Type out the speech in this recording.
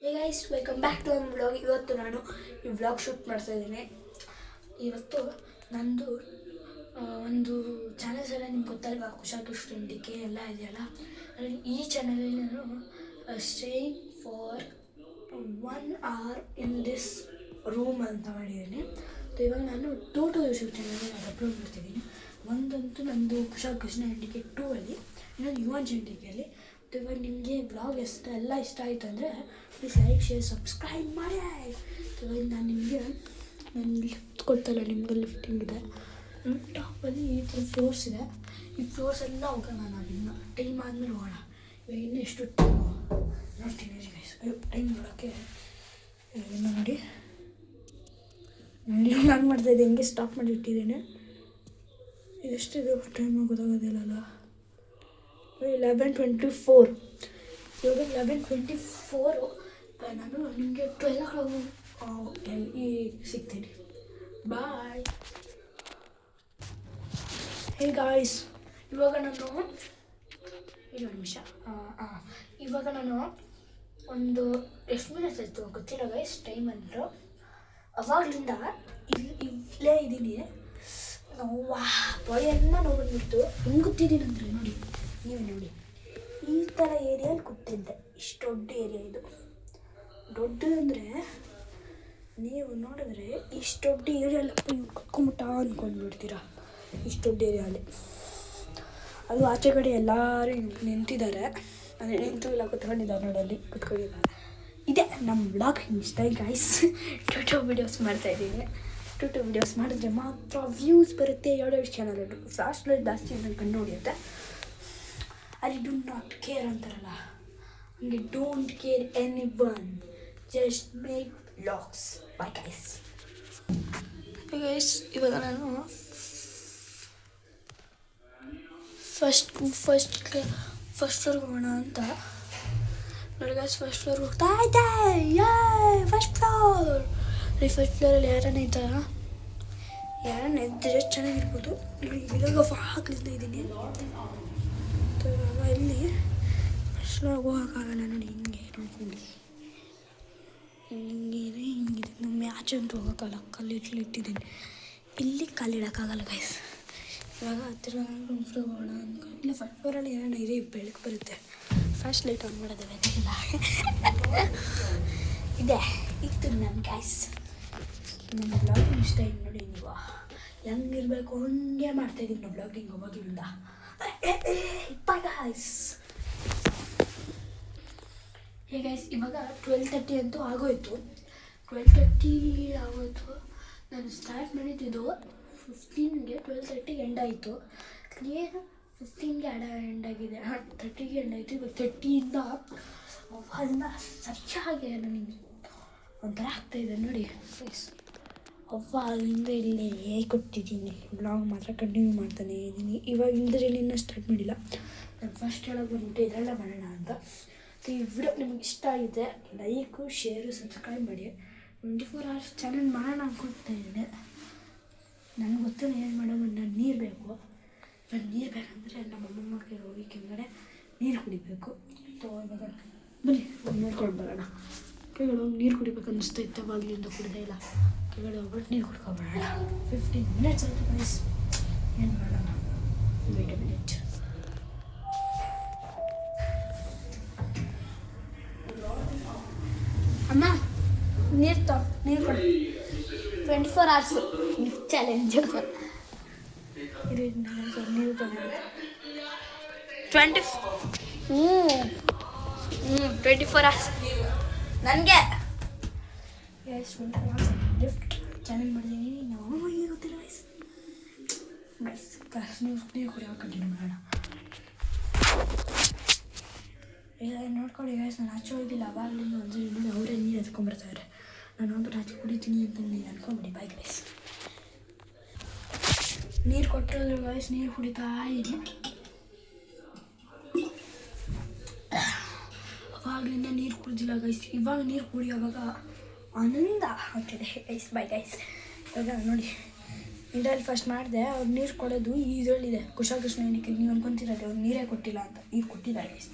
Hey guys, welcome back to ನಮ್ಮ vlog. ಇವತ್ತು ನಾನು ಈ ವ್ಲಾಗ್ ಶೂಟ್ ಮಾಡ್ತಾ ಇದ್ದೀನಿ. ಇವತ್ತು ನಂದು ಒಂದು ಚಾನಲ್ಸ್ ಎಲ್ಲ ನಿಮ್ಗೆ ಗೊತ್ತಲ್ವಾ, ಕುಶಾಲ್ ಕೃಷ್ಣ ಡಿಕೆ ಎಲ್ಲ ಇದೆಯಲ್ಲ. ಅದರಲ್ಲಿ ಈ ಚಾನಲಲ್ಲಿ ನಾನು staying for 1 hour in this room ಅಂತ ಮಾಡಿದ್ದೀನಿ. ಇವಾಗ ನಾನು 2 ಯೂಟ್ಯೂಬ್ ಚಾನಲ್ನ ಅಪ್ಲೋಡ್ ಮಾಡ್ತಿದ್ದೀನಿ. ಒಂದಂತೂ ನಂದು ಕುಶಾಲ್ ಕೃಷ್ಣ ಡಿಕೆ 2 ಅಲ್ಲಿ, ಇನ್ನೊಂದು ಯುವನ್ ಡಿಕೆಯಲ್ಲಿ. ಇವಾಗ ನಿಮಗೆ ವ್ಲಾಗ್ ಎಲ್ಲ ಇಷ್ಟ ಆಯಿತು ಅಂದರೆ ಪ್ಲೀಸ್ ಲೈಕ್, ಶೇರ್, ಸಬ್ಸ್ಕ್ರೈಬ್ ಮಾಡಿ. ಇವಾಗ ನಾನು ಲಿಫ್ಟ್ ಕೊಡ್ತಲ್ಲ, ನಿಮಗೆ ಲಿಫ್ಟಿಂಗ್ ಇದೆ. ಟಾಪಲ್ಲಿ ಈ ಥರ ಫ್ಲೋರ್ಸ್ ಇದೆ. ಈ ಫ್ಲೋರ್ಸ್ ಎಲ್ಲ ಹೋಗೋಣ. ನಾವಿನ್ನು ಟೈಮ್ ಆದಮೇಲೆ ಹೋಗೋಣ. ಇವಾಗ ಇನ್ನೂ ಎಷ್ಟು ಟೈಮು ನೋಡ್ತೀನಿ ಗೈಸ್. ಟೈಮ್ ನೋಡೋಕ್ಕೆ ನೋಡಿ ನಾನು ಮಾಡ್ತಾಯಿದ್ದೆ, ಹಿಂಗೆ ಸ್ಟಾಪ್ ಮಾಡಿ ಇಟ್ಟಿದ್ದೀನಿ. ಇದೆಷ್ಟಿದೆ ಟೈಮ್ ಗೊತ್ತಾಗೋದಿಲ್ಲಲ್ಲ. 11:24. ಇವಾಗ 11:24. ನಾನು ನಿಮಗೆ 12 o'clock ಸಿಗ್ತೀನಿ. ಬಾಯ್. ಹೇ ಗಾಯ್ಸ್, ಇವಾಗ ನಾನು ಇವಾಗ ನಾನು ಒಂದು ಎಷ್ಟು ಮಿನಿಟ್ಸ್ ಆಯಿತು ಗೊತ್ತಿಲ್ಲ ಗೈಸ್, ಟೈಮ್ ಅಂದರು. ಅವಾಗಲಿಂದ ಇಲ್ಲೇ ಇದ್ದೀನಿ. ಬಾಯೆಲ್ಲ ನೋಡ್ಬಿಟ್ಟು ಹೆಂಗೆ ಗೊತ್ತಿದ್ದೀನಿ ಅಂದರೆ ನೋಡಿ, ನೀವೇ ನೋಡಿ, ಈ ಥರ ಏರಿಯಲ್ಲಿ ಕೂತಿದ್ದೆ. ಇಷ್ಟು ದೊಡ್ಡ ಏರಿಯಾ ಇದು. ದೊಡ್ಡದಂದರೆ ನೀವು ನೋಡಿದ್ರೆ ಇಷ್ಟು ದೊಡ್ಡ ಏರಿಯಲ್ಲಿ ಕುತ್ಕೊಂಬಿಟ್ಟ ಅಂದ್ಕೊಂಡ್ಬಿಡ್ತೀರಾ. ಇಷ್ಟು ದೊಡ್ಡ ಏರಿಯಲ್ಲಿ ಅದು ಆಚೆ ಕಡೆ ಎಲ್ಲರೂ ನಿಂತಿದ್ದಾರೆ. ಅಂದರೆ ನಿಂತು ಇಲ್ಲ, ಕುತ್ಕೊಂಡಿದ್ದಾರೆ ನೋಡಲ್ಲಿ, ಕುತ್ಕೊಂಡಿದ್ದಾರೆ. ಇದೆ ನಮ್ಮ ಬ್ಲಾಗ್. ಇಷ್ಟ ಗೈಸ್, ಟೂ ವೀಡಿಯೋಸ್ ಮಾಡ್ತಾಯಿದ್ದೀನಿ. ಟೂ ವೀಡಿಯೋಸ್ ಮಾಡಿದ್ರೆ ಮಾತ್ರ ವ್ಯೂಸ್ ಬರುತ್ತೆ. 2 ಚಾನಲ್ ಫ್ಲಾಶ್లో ಜಾಸ್ತಿ ಅಂತ ಕಂಡು ಹೊಡೆಯುತ್ತೆ. ಐ ಡು ನಾಟ್ ಕೇರ್ ಅಂತಾರಲ್ಲ, ಹಂಗೆ don't care any one, just make vlogs. Bye guys. ಇವಾಗ ನಾನು ಫಸ್ಟ್ ಫ್ಲೋರ್ಗೆ ಹೋಗೋಣ ಅಂತ ನೋಡಿ ಗೈಸ್. ಫಸ್ಟ್ ಫ್ಲೋರ್ಗೆ ಹೋಗ್ತಾ ಇದ್ದೆ. ಫಸ್ಟ್ ಫ್ಲೋರಲ್ಲಿ ಯಾರನ್ನ ಇದ್ದಾರ, ಯಾರನ್ನ ಇದ್ದರೆ ಚೆನ್ನಾಗಿರ್ಬೋದು. ಇವಾಗ ಹಾಕ್ಲಿಸ್ತಾ ಇದ್ದೀನಿ. ಇವಾಗ ಇಲ್ಲಿ ಫಸ್ಟ್ ಫ್ಲೋರ್ಗೆ ಹೋಗೋಕ್ಕಾಗಲ್ಲ ನೋಡಿ. ಹಿಂಗೆ ನೋಡ್ಕೊಂಡು ಹಿಂಗಿದೆ. ನಮ್ಮ ಆಚೆ ಅಂತೂ ಹೋಗೋಕ್ಕಾಗಲ್ಲ, ಕಲ್ಲಿಟ್ಟಿದ್ದೀನಿ. ಇಲ್ಲಿ ಕಲ್ಲಿಡೋಕ್ಕಾಗಲ್ಲ ಗೈಸ್. ಇವಾಗ ಹತ್ತಿರ ಫ್ಲೋರ್ ಹೋಗೋಣ ಅಂದ್ಕೊಂಡು ಇಲ್ಲ. ಫಸ್ಟ್ ಫ್ಲೋರಲ್ಲಿ ಏನಾರ ಬೆಳಕು ಬರುತ್ತೆ. ಫ್ಲಾಶ್ ಲೈಟ್ ಆನ್ ಮಾಡೋದು ಬೇಕಾಗಿಲ್ಲ. ಇದೆ ಇತ್ತು ನನ್ನ ಗೈಸ್. ನನ್ನ ಬ್ಲಾಗಿಂಗ್ ಸ್ಟೈಲ್ ನೋಡಿ, ನೀವು ಹೆಂಗಿರಬೇಕು ಹಂಗೆ ಮಾಡ್ತಾಯಿದ್ದೀನಿ ನಾವು ಬ್ಲಾಗಿಂಗ್ ಅವಾಗಲಿಂದ. Bye guys. ಹೇ ಗೈಸ್, ಇವಾಗ 12:30 ಅಂತೂ ಆಗೋಯ್ತು. 12:30 ಆಗೋಯ್ತು. ನಾನು ಸ್ಟಾರ್ಟ್ ಮಾಡಿದ್ದು 15ಗೆ, 12:30ಗೆ ಎಂಡ್ ಆಯಿತು. ಏನು 15ಗೆ ಎಂಡ್ ಆಗಿದೆ, 30ಗೆ ಎಂಡ್ ಆಯಿತು. ಇವಾಗ 30ಯಿಂದ ಅದನ್ನ ಸರಿಯಾಗಿ ನನಗೆ ಒಂಥರ ಆಗ್ತಾಯಿದೆ ನೋಡಿ ಗೈಸ್. ಅಲ್ಲಿಂದ ಇಲ್ಲೇ ಕೊಟ್ಟಿದ್ದೀನಿ. ಬ್ಲಾಗ್ ಮಾತ್ರ ಕಂಟಿನ್ಯೂ ಮಾಡ್ತಾನೆ ಇದ್ದೀನಿ. ಇವಾಗ ಇಂದ್ರಲ್ಲಿ ಇನ್ನೂ ಸ್ಟಾರ್ಟ್ ಮಾಡಿಲ್ಲ. ನಾನು ಫಸ್ಟ್ ಹೇಳೋಕೆ ಬಂದ್ಬಿಟ್ಟು ಇದೆಲ್ಲ ಮಾಡೋಣ ಅಂತ. ಈ ವಿಡಿಯೋ ನಿಮ್ಗೆ ಇಷ್ಟ ಆಗಿದೆ, ಲೈಕು, ಶೇರು, ಸಬ್ಸ್ಕ್ರೈಬ್ ಮಾಡಿ. 24 hours ಚಾನಲ್ ಮಾಡೋಣ ಅಂದ್ಕೊಳ್ತಾ ಇದ್ದೀನಿ. ನನಗೆ ಗೊತ್ತಿಲ್ಲ ಏನು ಮಾಡೋದು. ನಾನು ನೀರು ಬೇಕು. ನಾನು ನೀರು ಬೇಕಂದರೆ ನಮ್ಮ ಅಮ್ಮಮ್ಮಗೆ ಹೋಗಿ ಕೆಳಗಡೆ ನೀರು ಕುಡಿಬೇಕು. ಇವಾಗ ಬನ್ನಿ ನೋಡ್ಕೊಂಡು ಬರೋಣ. ಕೆಳಗಡೆ ಹೋಗಿ ನೀರು ಕುಡಿಬೇಕು ಅನ್ನಿಸ್ತೈತೆ. ಅವಾಗಲಿಂದ ಕುಡಿದೇ ಇಲ್ಲ. ಕೆಳಗಡೆ ಹೋಗ್ಬಿಟ್ಟು ನೀರು ಕುಡ್ಕೊಬರೋಣ. 15 minutes ಆಯಿತು ಗೈಸ್. ಏನು ಮಾಡೋಣ, ವೇಟ್ ಎ ಮಿನಿಟ್. ಅಮ್ಮ ನೀರು ಕೊಡಿ. 24 hours ಲಿಫ್ಟ್ ಚಾಲೆಂಜು. ಇದು ನೀರು ತೊಗೊಂಡು 24 hours ನನಗೆ ಗೈಸ್. 24 hours ಲಿಫ್ಟ್ ಚಾಲೆಂಜ್ ಮಾಡಿದ್ದೀನಿ. ನಾವು ಈಗ ಗೊತ್ತಿಲ್ಲ ಗೈಸ್. ನೀರು ಕುಡಿಯೋಕೆ ಕಂಟಿನ್ಯೂ ಮಾಡೋಣ. ನೋಡ್ಕೊಳ್ಳಿ ಗೈಸ್, ನಾನು ಆಚೆ ಹೋಗಿಲ್ಲ. ಅವಾಗಲಿಂದ ಒಂದ್ಸರಿ ನೋಡಿ ಅವರೇ ನೀರು ಎತ್ಕೊಂಡ್ಬರ್ತಾರೆ. ನಾನು ಹೋಗ್ಬಿಟ್ಟು ಆಚೆ ಕುಡಿತೀನಿ ಅಂತ ನೀವು ಅನ್ಕೊಂಬಿಡಿ. Bye guys. ನೀರು ಕೊಟ್ಟರು ಗೈಸ್, ನೀರು ಕುಡಿತಾ ಇದ್ದೀನಿ. ಅವಾಗಲಿಂದ ನೀರು ಕುಡಿದಿಲ್ಲ ಗೈಸ್. ಇವಾಗ ನೀರು ಕುಡಿಯೋವಾಗ ಆನಂದ ಆಗ್ತಿದೆ ಗೈಸ್. Bye guys. ಇವಾಗ ನೋಡಿ, ಇದರಲ್ಲಿ ಫಸ್ಟ್ ಮಾಡಿದೆ. ಅವ್ರು ನೀರು ಕೊಡೋದು ಇದರಲ್ಲಿದೆ. ಕುಶಾಲ್ ಕೃಷ್ಣ ಡಿಕೆ. ನೀವು ಅನ್ಕೊತಿರೋದು ಅವ್ರು ನೀರೇ ಕೊಟ್ಟಿಲ್ಲ ಅಂತ. ನೀರು ಕೊಟ್ಟಿದ್ದಾರೆ ಗೈಸ್.